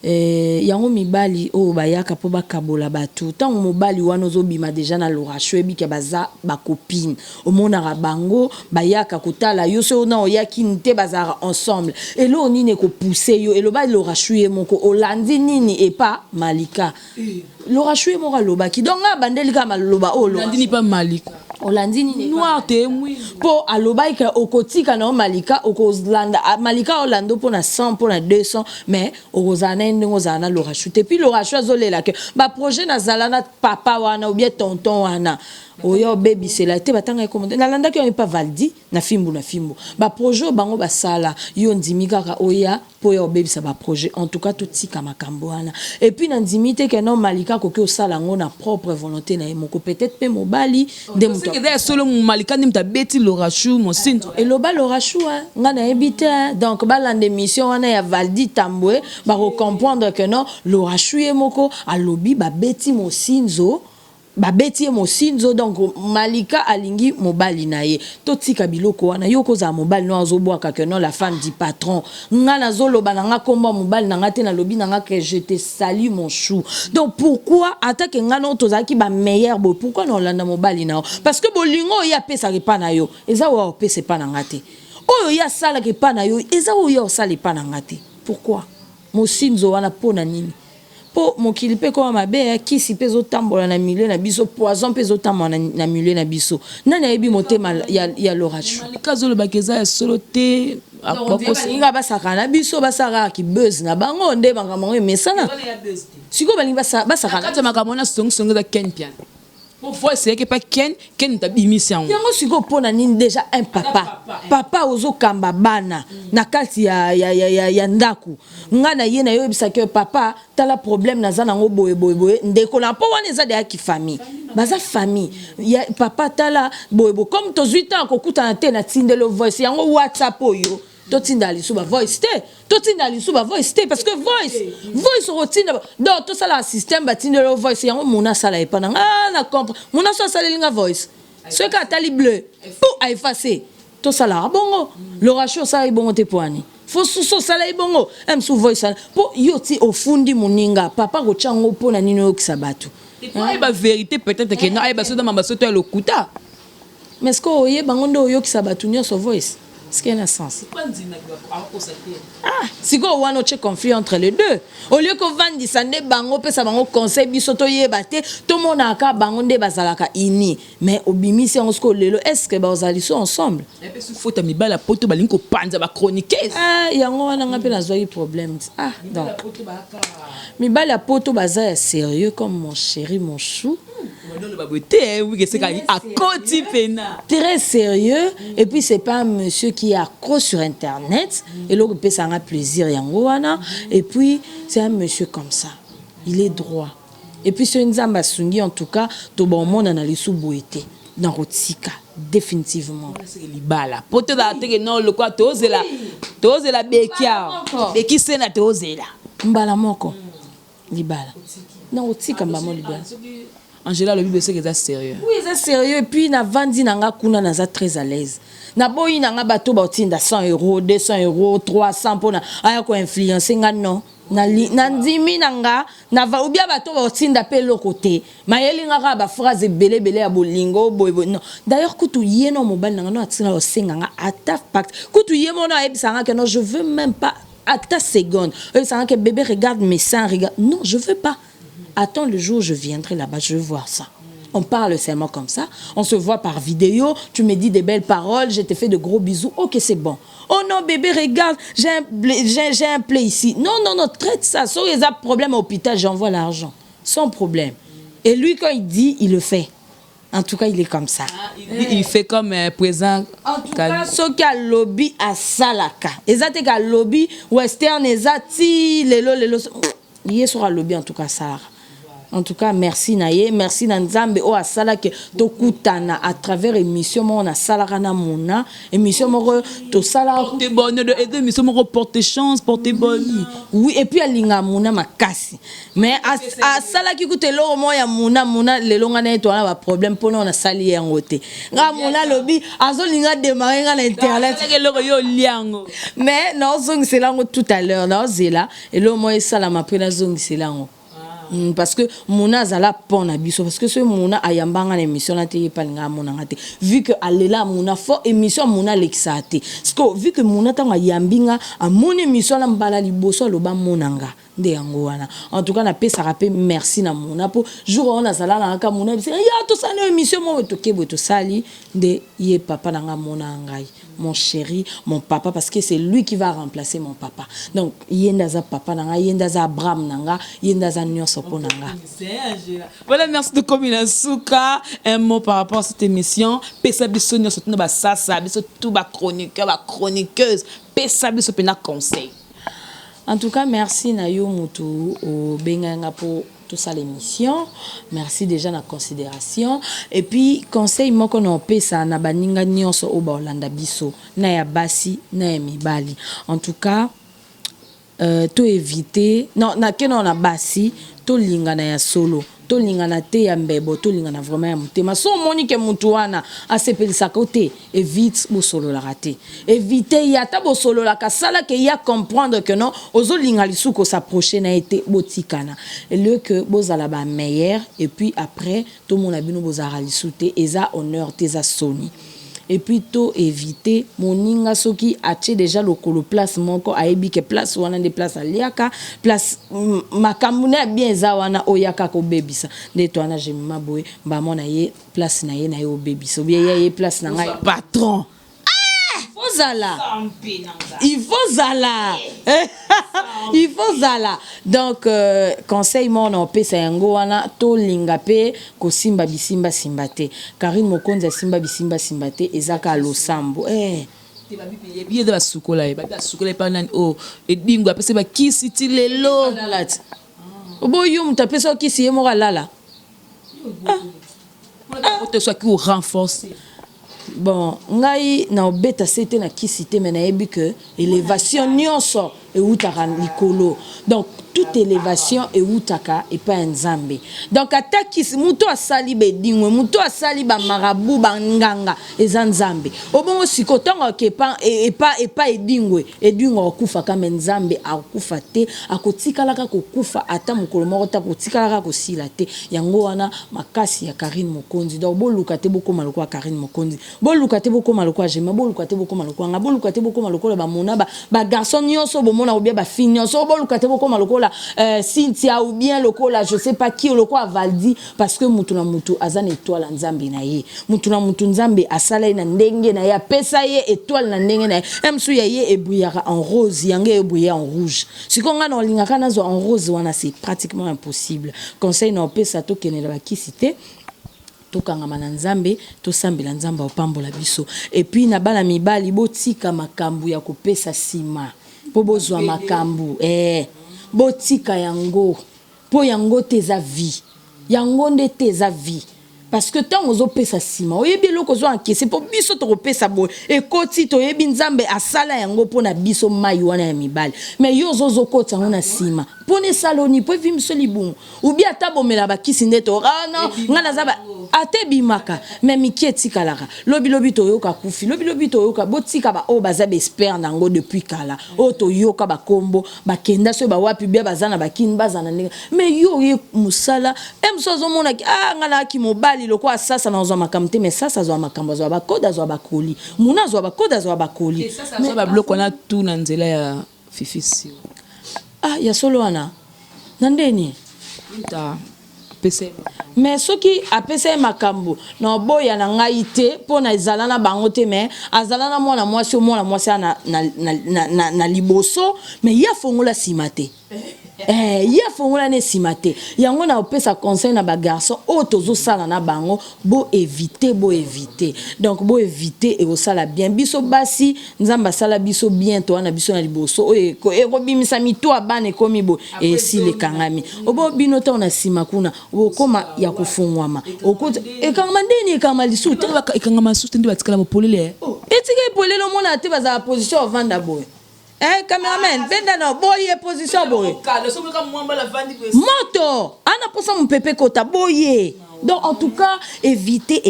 yango mibali o bayaka po bakabola batu tant mobali wana ozobima déjà na Laura Chou ebika baza ba copine omona bango bayaka kotala yo so na oyaki nte bazara ensemble et lo nini ko pousser yo et lo ba Laura Chou ye moko olandi nini et pas Malika Laura Chou mo lobaki donc bandeli ka maloba o Laura ni pas Malika olandi nini noir te mwi po alobai ka okotika na Malika okozlanda Malika olando po na 100 po na 200 mais okozana ndingo zana Laura Chou te puis Laura Chou azolela ke ba projet na zala na papa wana ou bien tonton wana oya baby c'est la te batanga commandé na landa ki pas valdi na fimbu ba projet bango ba sala yo ndimi kaka oya po ya baby ça ba projet en tout cas tout tika makambo wana et puis na ndimite que non malika ko ke osala ngo na propre volonté na moko peut-être pe mobali de muto que solo malika ndimta beti lorachou mon sinto et loba lorachou nga na ebite donc ba la mission wana ya valdi tambwe ba comprendre que non lorachou ye moko alobi ba beti mo sinzo babeti mosinzo donc malika alingi mobali na ye totika biloko wana yoko za mobali no azobwaka que non la femme du patron nga nazoloba na nga komba mobali na nga te na lobi na nga que je te salue mon chou donc pourquoi attaque nga no tozaki ba meilleur bo pourquoi non landa mobali na parce que bolingo ya pesa repa na yo eza wa pesa pa na nga te oyo ya sala ke pa na yo eza oyo sala pa na nga te pourquoi mosinzo wana pona nini po mokili pe ko mabe kisi pezo tambola na milieu na biso poison pezo tambola na milieu na biso nani ayebi motema ya l'orage malika zolo bakeza solo te akoko inga basaka na biso basaka ki buzz na bango nde bangamango mesana siko balingi basaka kata makamona songo da ken pian pour voir c'est que pas ken tabimisi yango yango siko pona nini déjà un papa ozo kamba bana na kati ya ndaku nga na ye na yo bisa que papa tala problème na za nango boye ndeko na po wana za de ya ki famille baza famille ya papa tala boye comme to 8 ans ko kutana te na tindelo voice yango WhatsApp oyo totinda lisuba voice te parce que voice rotina donc tout ça la système batinde le voice yango mona sala e pana na comprendre mona so sala linga voice ce ka tali bleu pour a effacer tout ça la bongo le ratio ça e bongo te poani faut so sala e bongo em sous voice pour yoti ofundi muninga papa ko chango pona nino okisabatu et ba vérité peut-être que na e ba so dans ma soto le kuta mais ce ko oye bango ndo okisabatu nyo so voice ce qui a un sens. Si on a un conflit entre les deux, au lieu qu'on vende ça, bango pe ça bango conseil bisoto yebate, tout le monde a ka bango de bazalaka ini. Mais au bimi si on se lelo, est-ce que bazali sont ensemble? Et puis faut ta mi bala poto balinko panza ba chroniquer. Yango wana ngape na zoi problème. Donc. Mi bala poto baza sérieux comme mon chéri, mon chou. Très sérieux et puis c'est pas un monsieur qui est accro sur internet et l'autre peut s'en avoir plaisir et puis c'est un monsieur comme ça il est droit et puis c'est une zamba sungi en tout cas tout bon monde en a les sous-boité dans Rotika définitivement c'est libala poto da te non le quoi tozela bekia beki sena tozela mbala moko libala non Rotika mbamo libala Angela le bible c'est que c'est sérieux. Oui, c'est sérieux et puis na vandi nanga kuna naza très à l'aise. Na boyi nanga bato ba otinda 100 €, 200 €, 300 pona aya ko influencer nga non. Na ndimi nanga na va ubia bato ba otinda pe lo côté. Mayeli nga ba phrase belé ya bolingo boy non. D'ailleurs kutu yeno mobile nanga no atina o senga nga ata pacte. Kutu yemo no ayebisa nga que non je veux même pas à ta seconde. Ça que bébé regarde mes seins regarde. Non, je veux pas. Attends le jour où je viendrai là-bas, je veux voir ça. On parle seulement comme ça, on se voit par vidéo, tu me dis des belles paroles, je te fais de gros bisous, ok c'est bon. Oh non bébé regarde, j'ai un play ici. Non, traite ça, si il y a un problème à l'hôpital, j'envoie l'argent, sans problème. Et lui quand il dit, il le fait. En tout cas, il est comme ça. Il fait comme présent. En tout cas, ce qu'il y a lobby à Salaka. Exactement, qu'il y a lobby western, exacti, lelo. Il y a sur le lobby en tout cas ça. En tout cas, merci Naye, merci Nanzambe o asala ke tokutana à travers émission mon asala na mona émission mo to sala porter bonne de aider émission mo porter chance porter bonne. Oui et puis alinga mona makasi. Mais asala ki kutelo mo ya mona lelo ngana to na ba problème pour na sali yango te. Nga mona lobi azolinga démarrer na internet. Mais non zong c'est là tout à l'heure non zela et lo mo esala ma pena zong c'est là. Parce que Mouna zala pon na biso parce que ce Mouna ayambanga na émission na te palinga Mouna ngate vu que alela Mouna fo émission Mouna l'exate parce que vu que Mouna tanga yambinga a mon émission la mbala liboso loba Mounanga nde yango wana. En tout cas na pesa rapé merci na mona po jour on a sala na ka mona ya to sala émission mo to kebo to sali nde ye papa na nga mona ngai mon chéri mon papa parce que c'est lui qui va remplacer mon papa. Donc yenda za papa na nga yenda za Abraham na nga yenda za nyonso po na nga. Voilà, merci de Komina Souka. Un mot par rapport à cette émission. Pesa biso nyonso tuna ba sasa biso tout ba chroniqueur ba chroniqueuse pesa biso pena conseil. En tout cas, merci na yo mutu au benganga pour toute ça l'émission. Merci déjà na considération. Et puis conseil moko na pesa na baninga nyonso o ba Olanda biso na ya basi na ya mibali. En tout cas, to éviter non na keno na basi to linga na ya solo. To linga na te ya mbebo to linga na vraiment ya mutema so moni ke mutu wana asepelisa côté évite bo solo la raté éviter ya ta bo solo la kasala ke ya comprendre que non ozo linga lisuko s'approcher na été botikana et le que bozala ba meilleur et puis après tout mon abino bozara lisouté eza honneur teza soni. Et puis to éviter moninga soki ache déjà lokolo place moko ayebi ke place wana de place aliaka place makamune bien za wana oyaka ko bebisa de to ana jemima boye ba mona ye place na ye na yo bebisa bien ye place na ngai Patron. Il faut zala. Il faut zala. Donc conseil mon on peut yango wana to lingape ko simba bisimba simbate. Karine Mokonza simba bisimba simbate ezaka losambo. Bien de la soukola e ba soukola pa nani o edingo apese ba kisiti lelo. Obo yo mutapesa kisi ye mora lala. Pour te soit qui renforcer. Bon, ngai na obeta c'était na kisite mais na yebi que élévation nyonso et utaka likolo. Donc toute élévation et utaka et pas nzambe. Donc ataki muto asali be dingwe, muto asali ba marabu ba nganga ezanzambe. Obongo sikotonga ke pa et pas edingwe, edingwe okufa kama nzambe akufa te, akotikalaka kokufa ata mukolo moko ta kotikalaka kosila te. Yango wana makasi ya Karine Mokonzi. Donc boluka te boko maloko Karine Mokonzi. Boluka te boko maloko Jema, boluka te boko maloko nga, boluka te boko maloko ba mona ba garçon nyonso bomona ou bien ba fille nyonso boluka te boko maloko Cynthia ou bien lokola je sais pas qui lokola Valdi parce que mutu na mutu azan étoile nzambe na ye mutu na mutu nzambe asala na ndenge na ya pesa ye étoile na ndenge na ye emsu ya ye ebuyaka en rose yange ebuya en rouge sikonga na lingaka nazo en rose wana c'est pratiquement impossible. Conseil na pesa to kenela bakisite tokanga na nzambe to sambela nzamba opambola biso et puis na bala mibali botika makambu ya kopesa sima po bozwa makambu botika yango po yango teza vie yango nde teza vie parce que tant ozo pesa sima oyebi loko zo encaisser po biso to kopesa bo ekoti to yebi nzambe asala yango po na biso mai wana ya mibali mais yo zo kota ngona sima pone saloni po vi mso libungu ou bien tabomela bakisi ndeto non ngana zaba ate bimaka mais mikieti kalaka lobi to yoka kufi lobi to yoka botika ba o bazabe expert nango depuis kala o to yoka ba kombo ba kenda so ba wapi bia bazana bakini bazana ndenge mais yo ye musala emso zo mona ki ngana ki mobali loko asasa na zo makamte mais sasa zo makambo zo ba koda zo ba koli muna zo ba koda zo ba koli sasa zo ba bloko na tout na nzela ya fifisi ya solo wana nandeni ta pese mais soki apesa makambo no boya na ngai te pona ezala na bango te mais azala na mwana mwasi na liboso mais ya fongola simate ya fongola ne simate yango na opesa conseil na ba garçon o tozo sala na bango bo éviter donc bo éviter et osala bien biso basi nzamba sala biso bien to na biso na liboso e ko bimisa mito abane komi bo e si le kangami obo bino to na sima kuna okoma ya kufungwama okota e kangama ndeni kangama lisuta e kangama suta ndi batikala mopolele etika polele mona te baza position vanda boy cameraman benda na boye position boye moto ana posa mpepe kota boye donc en tout cas éviter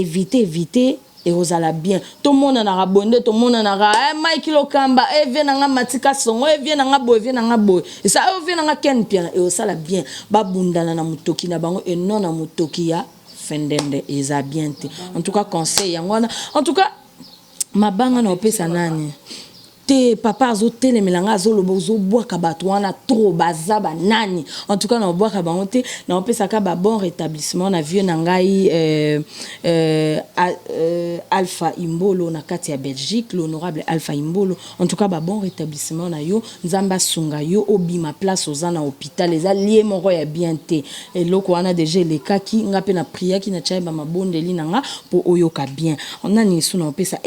et osala bien tout monde na rabonde tout monde na Mike Lokamba vient na matika songo vient na boye et ça vient na ken bien et osala bien babundana na mutoki na bango et non na mutoki ya fendende eza bien en tout cas conseil yango en tout cas mabanga na opesa nani te papa azotelemelanga azoloba ozobwaka bato wana trop baza banani en tout cas na obwaka bango te na opesaka ba bon rétablissement na vieux na ngai Alpha Imbolo na kati ya Belgique, l'honorable Alpha Imbolo en tout cas ba bon rétablissement na yo nzamba sunga yo obima place ozana hôpital eza lié moko ya bien te eloko wana déjà les cas qui nga pe na priya ki na chaiba mabondeli nanga po oyoka bien on a ni suna opesa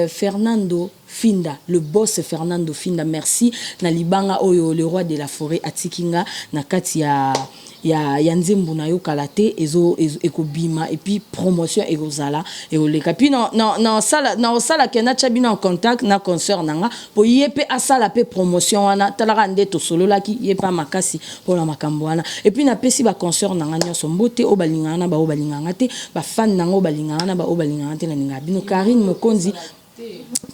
Fernando Finda, le boss Fernando Finda, merci. Na libanga oyo le roi de la forêt atikinga na kati ya nzembo na yo kalate ezo ekobima et puis promotion ekozala et oleka puis na sala kena chabina en contact na concert nanga po yepe asala pe promotion wana talaka ndeto solo laki yepa makasi pour la makambo wana et puis na pesi ba concert nanga nyonso mbote o balingana ba o balinganga te ba fan nanga o balingana ba o balinganga te na ninga bino Karine Mokonzi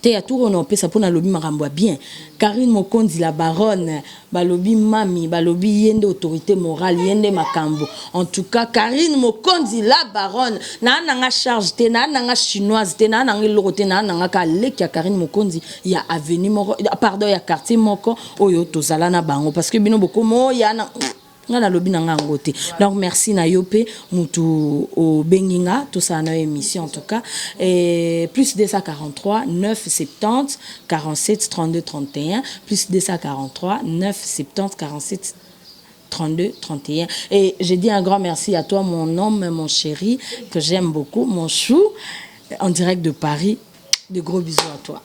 te ya tour on pesa pona lobi makambo bien Karine Mokonzi la baronne balobi mami balobi yende autorité morale yende makambo en tout cas Karine Mokonzi la baronne na nanga charge te na nanga chinoise te na nanga lorote na nanga ka leki ya Karine Mokonzi ya avenue moko pardon ya quartier moko oyo tozala na bango parce que bino boko mo ya na ngana lobi na ngango te donc merci na yope mutu au benginga tout ça na émission en tout cas et plus 243 970 47 32 31 plus 243 970 47 32 31 et je dis un grand merci à toi mon homme mon chéri que j'aime beaucoup mon chou en direct de Paris de gros bisous à toi.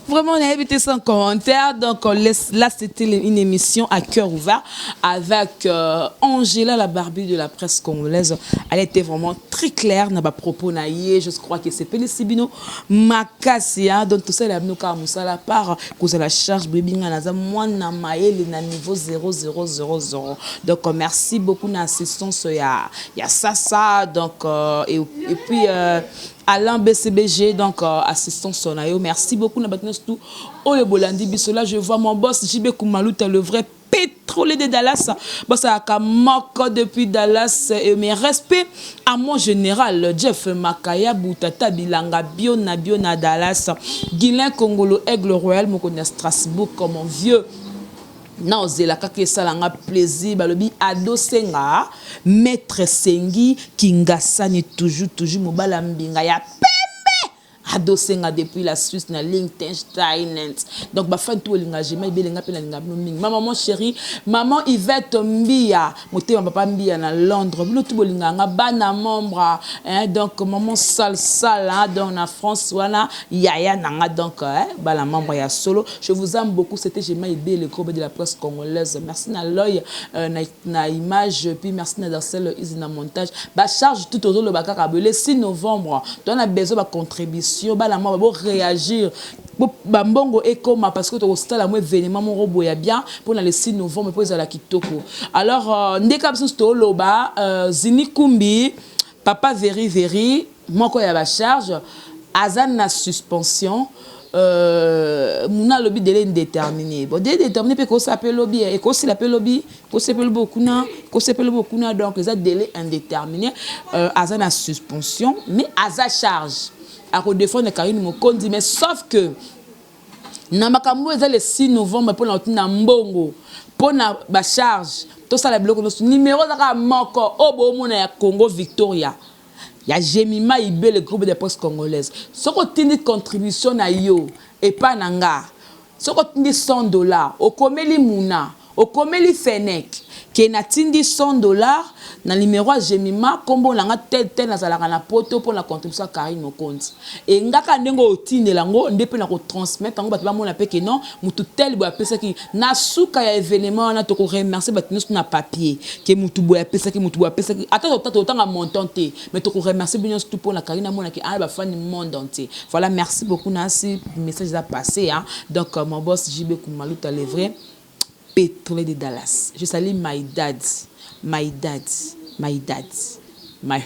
Vraiment, on a évité sans commentaire. Donc, là, c'était une émission à cœur ouvert avec Angela, la Barbie de la presse congolaise. Elle était vraiment très claire dans ses propos. Je crois que c'est Pélicibino Makassia. Donc, tout ça, il a venu comme ça, la part, que la charge, bébé, moi, na niveau 0000. Donc, merci beaucoup d'assistance. Il y a ça. Donc, et puis, Alain BCBG, donc assistant Sonayo. Merci beaucoup. Je vois mon boss JB Koumalouta, le vrai pétrolier de Dallas. Boss à Kamoko depuis Dallas. Et mes respects à mon général Jeff Makaya Boutata Bilanga Biona Dallas. Guilain Congolo Aigle Royal, mon connaît Strasbourg comme mon vieux. Non, c'est la kake salanga plaisir balobi ado senga maître sengi kingasani toujours mobala mbinga ya pembe ado senga depuis la Suisse na Liechtenstein. Donc ba fan tout linga jema belenga pe na linga mingi maman mon chéri maman Yvette Mbia motema papa Mbia na Londres bino tout bolinga nga bana membre donc maman sal donc na France wana yaya nanga donc bala membre ya solo. Je vous aime beaucoup, c'était Jema Ibé le groupe de la presse congolaise. Merci na l'œil na image puis merci na Darcel Izina montage ba charge tout autour le bakaka le 6 novembre on a besoin de contribution bala membre ba réagir bambongo ekoma parce que to stala mo événement mon robo ya bien pour le 6 novembre pour la kitoko. Alors ndeka biso to loba Zini Kumbi papa Veri moko ya ba charge azan na suspension muna lobby délai indéterminé. Bon délai déterminé peut qu'on s'appelle lobby et qu'on s'appelle lobby, qu'on s'appelle beaucoup na donc les délai indéterminé azan na suspension mais aza charge à redéfendre Karine Mokonzi mais sauf que na makambo eza le 6 novembre pour na mbongo pour na ba charge tout ça la bloc numéro za moko obo mona ya Congo Victoria. Il y a Jemima Ibé, le groupe de presse congolaise. Ce qu'on a contribution à yo et pas nanga. Ce qu'on a $100, au komeli Mouna, au komeli Fennec, qui a $100 dans le numéro à Jemima, comme on a tel na poto pour la contribution à Karine Mokonzi. Et ngaka nengo otine lango, ndepe na ko transmettre ngo batba mona pe que non, mutu tel bo apesa ki na suka ya événement na to ko remercier batino na papier, que mutu bo apesa ki attends nga montant te, mais to ko remercier bien tout pour la Karine mona ki ba fan monde entier. Voilà, merci beaucoup Nancy, message a passé hein. Donc mon boss JB Koumalouta le vrai pétrolier de Dallas. Je salue my dad, my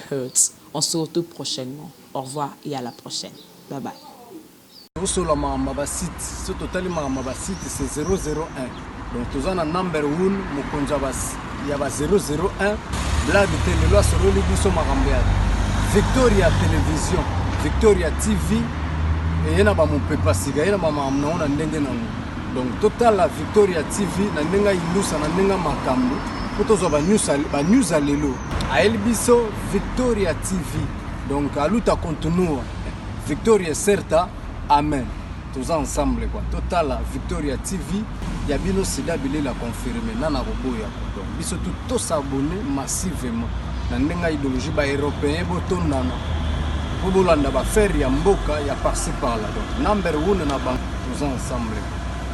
heart. On se retrouve prochainement. Au revoir et à la prochaine. Bye bye. Sur le site, c'est totalement ma site, c'est 001. Donc tous en number 1, Mukonjabas, il y a 001. Blague de loi sur le Victoria Télévision, Victoria TV, et na ba mopepa sika ena mama mnaona ndenge nango. Donc total la Victoria TV na ndenga ilusa na ndenga makambo potozo ba news alelo aeli biso Victoria TV. Donc aluta continua Victoria certa, amen. Tous ensemble quoi. Total la Victoria TV ya bino sida bile la confirmer nana roboya. Donc biso tout s'abonner massivement na ndenga idéologie ba européen botondana po bolanda ba faire ya mboka ya par-ci par-là. Donc number 1 na bank tous ensemble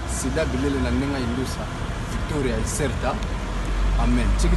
sida bile la ndenga ilusa Victoria certa, amen. Chiki